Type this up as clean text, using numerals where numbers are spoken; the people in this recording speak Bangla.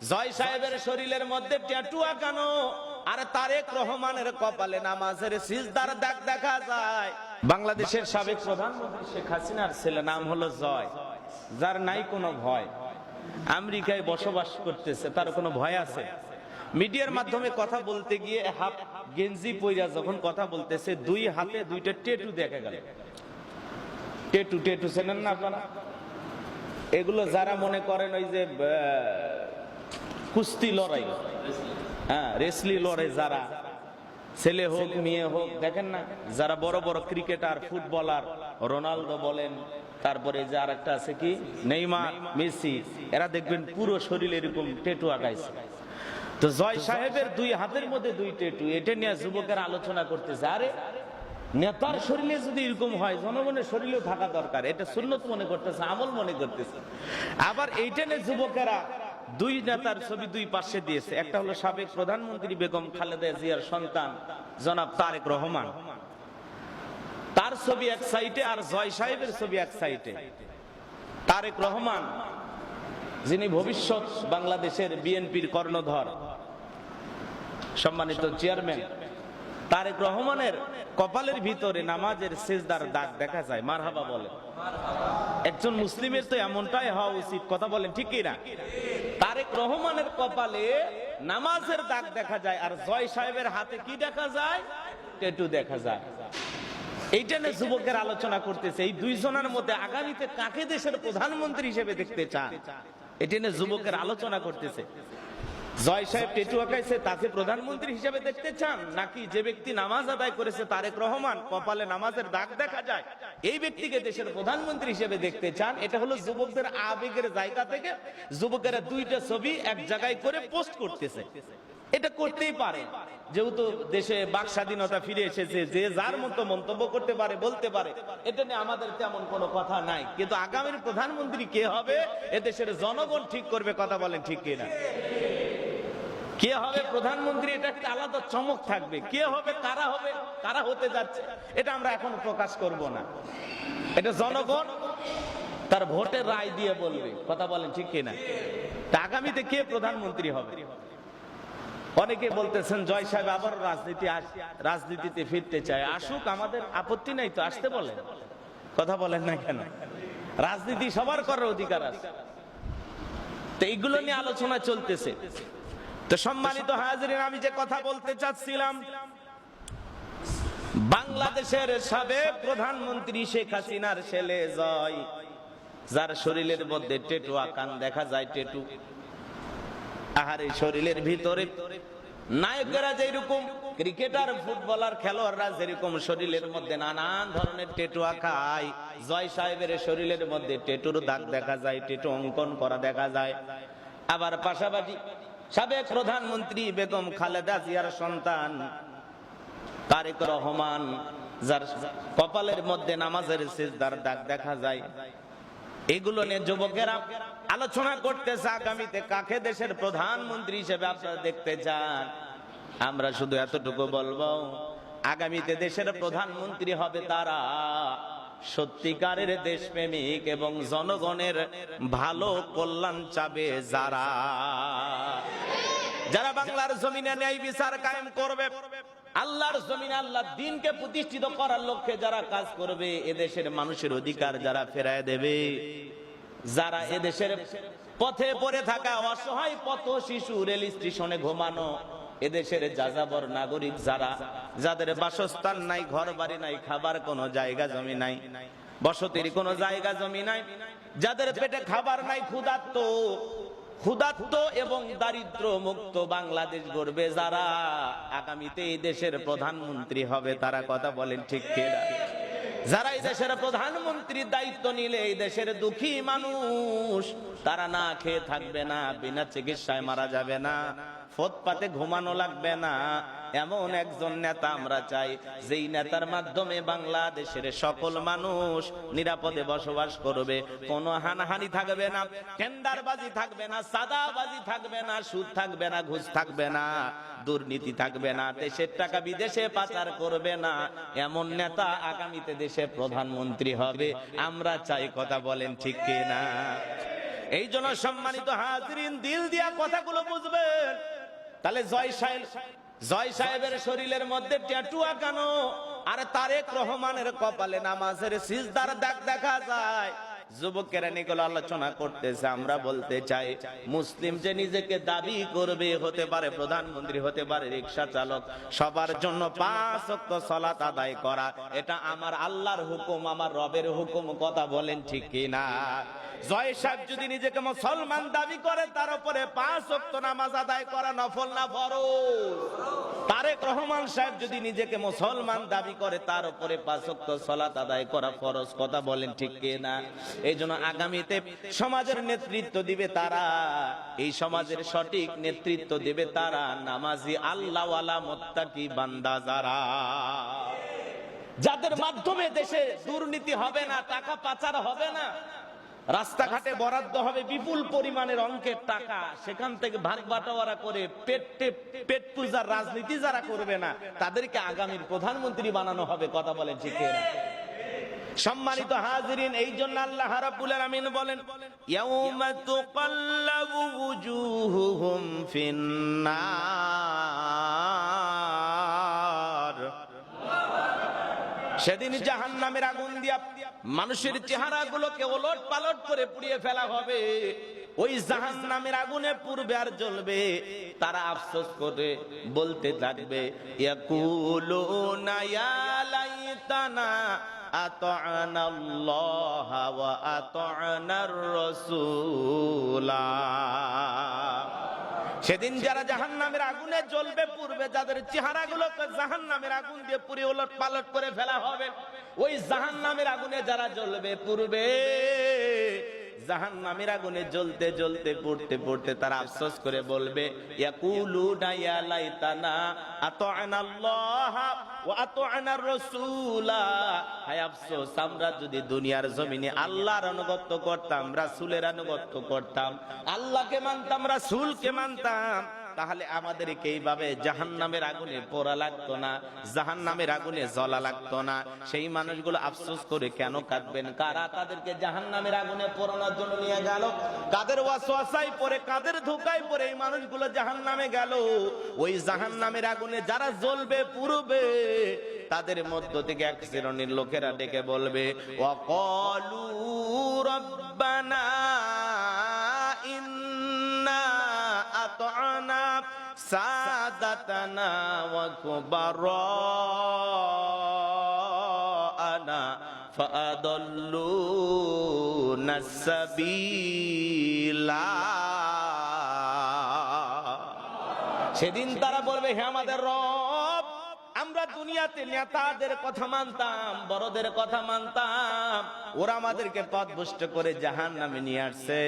জয় সাহেবের শরীরের মধ্যে ট্যাটু আঁকানো, আর তারেক রহমানের কপালে নামাজের সিজদার দাগ দেখা যায়। বাংলাদেশের সাবেক প্রধানমন্ত্রী শেখ হাসিনার ছেলে, নাম হলো জয়, যার নাই কোনো ভয়, আমেরিকায় বসবাস করতেছে, তার কোনো ভয় আছে? মিডিয়ার মাধ্যমে কথা বলতে গিয়ে হাফ গেঞ্জি পইরা যখন কথা বলতেছে, দুই হাতে দুইটা ট্যাটু দেখা গেল। ট্যাটু ট্যাটু চেনেন না আপনারা? এগুলো যারা মনে করেন ওই যে কুস্তি লড়াই, হ্যাঁ রেসলি লড়াই, যারা ছেলে হোক মেয়ে হোক, দেখেন না যারা বড় বড় ক্রিকেটার ফুটবলার, রোনালদো বলেন, তারপরে যে আর একটা আছে কি নেইমার, মেসি, এরা দেখবেন পুরো শরীরে এরকম ট্যাটু আঁকাইছে। তো জয় সাহেবের দুই হাতের মধ্যে দুই ট্যাটু, এটা নিয়ে যুবকেরা আলোচনা করতেছে, আরে নেতার শরীরে যদি এরকম হয়, জনগণের শরীরেও থাকা দরকার, এটা সুন্নত মনে করতেছে, আমল মনে করতেছে। আবার এইটা নিয়ে যুবকেরা দুই নেতার ছবি দুই পাশে দিয়েছে, একটা হলো সাবেক প্রধানমন্ত্রী বেগম খালেদা জিয়ার সন্তান জনাব তারেক রহমান, তার ছবি এক সাইডে, আর জয় সাহেবের ছবি এক সাইডে। তারেক রহমান যিনি ভবিষ্যৎ বাংলাদেশের বিএনপির কর্ণধর, সম্মানিত চেয়ারম্যান, তারেক রহমানের কপালের ভিতরে নামাজের সিজদার দাগ দেখা যায়। মারহাবা বলেন। একজন মুসলিমের তো এমনটাই হওয়া উচিত, কথা বলেন ঠিক কি না? তারেক রহমানের কপালে নামাজের দাগ দেখা যায়, আর জয় সাহেবের হাতে কি দেখা যায়? ট্যাটু দেখা যায়। এইটা নিয়ে যুবকের আলোচনা করতেছে, এই দুইজনের মধ্যে আগামীতে কাকে দেশের প্রধানমন্ত্রী হিসেবে দেখতে চান, এটা নিয়ে যুবকের আলোচনা করতেছে। জয় সাহেব ট্যাটু আঁকাইছে, তাকে প্রধানমন্ত্রী হিসেবে দেখতে চান, নাকি যে ব্যক্তি নামাজ আদায় করেছে তারেক রহমান, কপালে নামাজের দাগ দেখা যায়, এই ব্যক্তিকে দেশের প্রধানমন্ত্রী হিসেবে দেখতে চান? এটা হলো যুবকদের আবেগের জায়গা থেকে যুবকেরা দুইটা ছবি এক জায়গায় করে পোস্ট করতেছে। এটা করতেই পারে, যেহেতু দেশে বাক স্বাধীনতা ফিরে এসেছে, যে যার মতো মন্তব্য করতে পারে, বলতে পারে, এটা নিয়ে আমাদের তেমন কোনো কথা নাই। কিন্তু আগামীর প্রধানমন্ত্রী কে হবে এদেশের জনগণ ঠিক করবে, কথা বলেন ঠিক কিনা? কে হবে প্রধানমন্ত্রী, এটা একটা আলাদা চমক থাকবে। কে হবে, কারা হতে যাচ্ছে, এটা আমরা এখন প্রকাশ করব না, এটা জনগণ তার ভোটের রায় দিয়ে বলবে, কথা বলেন ঠিক কিনা? আগামীতে কে প্রধানমন্ত্রী হবে? অনেকে বলতেছেন জয় সাহেব আবার রাজনীতিতে ফিরতে চায়, আসুক, আমাদের আপত্তি নাই তো, আসতে বলেন, কথা বলেন না কেন? রাজনীতি সবার করার অধিকার আছে। তো এইগুলো নিয়ে আলোচনা চলতেছে। তো সম্মানিত হাজিরিন, আমি যে কথা বলতে চাচ্ছিলাম, বাংলাদেশের সাবেক প্রধানমন্ত্রী শেখ হাসিনার ছেলে জয়, যার শরীরের মধ্যে ট্যাটু আঁকান দেখা যায়, ট্যাটু, আহারে শরীরের ভিতরে নায়কেরা যেরকম, ক্রিকেটার ফুটবলার খেলোয়াড়রা যেরকম শরীরের মধ্যে নানান ধরনের ট্যাটু আঁকায়, জয় সাহেবের শরীরের মধ্যে ট্যাটুর দাগ দেখা যায়, ট্যাটু অঙ্কন করা দেখা যায়। আবার পাশাপাশি সাবেক প্রধানমন্ত্রী বেগম খালেদা জিয়ার সন্তান তারেক রহমান, যার কপালের মধ্যে নামাজের সিজদার দাগ দেখা যায়। এগুলো নিয়ে যুবকেরা আলোচনা করতেছে, আগামীতে কাকে দেশের প্রধানমন্ত্রী হিসেবে আপনারা দেখতে চান? আমরা শুধু এতটুকু বলবো, আগামীতে দেশের প্রধানমন্ত্রী হবে তারা সত্যিকারের দেশপ্রেমিক এবং জনগণের ভালো কল্যাণ চাবে, যারা বাংলার জমিনে ন্যায় বিচার কায়েম করবে, আল্লাহর জমিনে আল্লাহর দ্বীনকে প্রতিষ্ঠিত করার লক্ষ্যে যারা কাজ করবে, এদেশের মানুষের অধিকার যারা ফেরায় দেবে, যারা এদেশের পথে পড়ে থাকা অসহায় পথ শিশু, রেল স্টেশনে ঘুমানো এদেশের যাযাবর নাগরিক, যাদের বাসস্থান নাই, ঘর বাড়ি নাই, খাবার কোনো জায়গা জমি নাই, বসতির কোনো জায়গা জমি নাই, যাদের পেটে খাবার নাই, ক্ষুধার্ত এবং দারিদ্র মুক্ত বাংলাদেশ গড়বে যারা, আগামীতে এই দেশের প্রধানমন্ত্রী হবে তারা, কথা বলেন ঠিক কিনা? যারা এই দেশের প্রধানমন্ত্রীর দায়িত্ব নিলে এই দেশের দুঃখী মানুষ তারা না খেয়ে থাকবে না, বিনা চিকিৎসায় মারা যাবে না, ফুটপাতে ঘুমানো লাগবে না, এমন একজন নেতা আমরা চাই, যেই নেতার মাধ্যমে বাংলাদেশের সকল মানুষ নিরাপদে বসবাস করবে, কোনো হানাহানি থাকবে না, টেন্ডারবাজি থাকবে না, সাদাবাজি থাকবে না, সুদ থাকবে না, ঘুষ থাকবে না, দুর্নীতি থাকবে না, দেশের টাকা বিদেশে পাচার করবে না, এমন নেতা আগামীতে দেশের প্রধানমন্ত্রী হবে আমরা চাই, কথা বলেন ঠিক কিনা? এই জন্য সম্মানিত হাজিরিন, দিল দিয়া কথাগুলো বুঝবেন। তাহলে জয় সাহেবের শরীরের মধ্যে ট্যাটু আঁকানো, আর তারেক রহমানের কপালে নামাজের সিজদার দাগ দেখা যায়। যুবকেরা নিগুলো আলোচনা করতেছে, আমরা বলতে চাই মুসলিম যে নিজেকে দাবি করবে, হতে পারে প্রধানমন্ত্রী, হতে পারে রিকশা চালক, সবার জন্য 5 ওয়াক্ত সালাত আদায় করা এটা আমার আল্লাহর হুকুম, আমার রবের হুকুম। কথা বলেন ঠিক কিনা? জয় সাহেব যদি নিজেকে মুসলমান দাবি করে, তার উপরে 5 ওয়াক্ত নামাজ আদায় করা নফল না ফরজ? তারেক রহমান সাহেব যদি নিজেকে মুসলমান দাবি করে, তার উপরে 5 ওয়াক্ত সালাত আদায় করা ফরজ। কথা বলেন ঠিক কিনা? এই জন্য আগামীতে সমাজের নেতৃত্ব দিবে তারা, এই সমাজের সঠিক নেতৃত্ব দিবে তারা নামাজি আল্লাহওয়ালা মুত্তাকি বান্দা যারা, যাদের মাধ্যমে দেশে দুর্নীতি হবে না, টাকা পাচার হবে না, রাস্তাঘাটে বরাদ্দ হবে বিপুল পরিমাণের অঙ্কের টাকা, সেখান থেকে ভাগ বাটোয়ারা করে পেট পূজার রাজনীতি যারা করবে না, তাদেরকে আগামীর প্রধানমন্ত্রী বানানো হবে। কথা বলেন ঠিক কিনা? সম্মানিত হাজিরিন, এই জন্য আল্লাহ রাব্বুল আলামিন বলেন, ইয়াউমা তুকাল্লাবু ওয়ুজুহুহুম ফিন্নার, সেদিন জাহান্নামের আগুন দিয়া মানুষের চেহারাগুলোকে ওলট পালট করে পুড়িয়ে ফেলা হবে। ওই জাহান্নামের আগুনে পুড়বে আর জ্বলবে। তারা আফসোস করে বলতে থাকবে, ইয়াকুলুনা ইয়া লাইতানা আতা'না আল্লাহ ওয়া আতা'নার রাসূলা। সেদিন যারা জাহান্নামের আগুনে জ্বলবে পুড়বে, যাদের চেহারাগুলোকে জাহান্নামের আগুন দিয়ে পুড়ে ওলট পালট করে ফেলা হবে, ওই জাহান্নামের আগুনে যারা জ্বলবে পুড়বে, জাহান্নামের আগুনে জ্বলতে জ্বলতে পড়তে পড়তে তারা আফসোস করে বলবে, ইয়াকুলুনা ইয়া লাইতানা আতা'না আল্লাহ ওয়া আতা'নার রাসূলা। হায় আফসোস, আমরা যদি দুনিয়ার জমিনে আল্লাহর আনুগত্য করতাম, রাসূলের আনুগত্য করতাম, আল্লাহকে মানতাম, রাসূলকে মানতাম, তাহলে আমাদেরকে এইভাবে জাহান্নামের আগুনে পোড়া লাগতো না, জাহান্নামের আগুনে জ্বলা লাগতো না। সেই মানুষগুলো আফসোস করে কেন কাঁদবেন? কারা তাদেরকে জাহান্নামের আগুনে পোড়ানোর জন্য নিয়ে গেল? কাদের ওয়াসওয়াসায় পড়ে, কাদের ধোঁকায় পড়ে এই মানুষগুলো জাহান্নামে গেল? ওই জাহান্নামের আগুনে যারা জ্বলবে পুড়বে, তাদের মধ্য থেকে এক শ্রেণীর লোকেরা ডেকে বলবে, ওয়াকালু রাব্বানা ইন্না আতা'না সাদাতানা ওয়া কুবারা'না ফাআদাল্লুনাস সাবিলা। সেদিন তারা বলবে, হে আমাদের রব, আমরা দুনিয়াতে নেতাদের কথা মানতাম, বড়দের কথা মানতাম, ওরা আমাদেরকে পথভ্রষ্ট করে জাহান্নামে নিয়ে আসছে।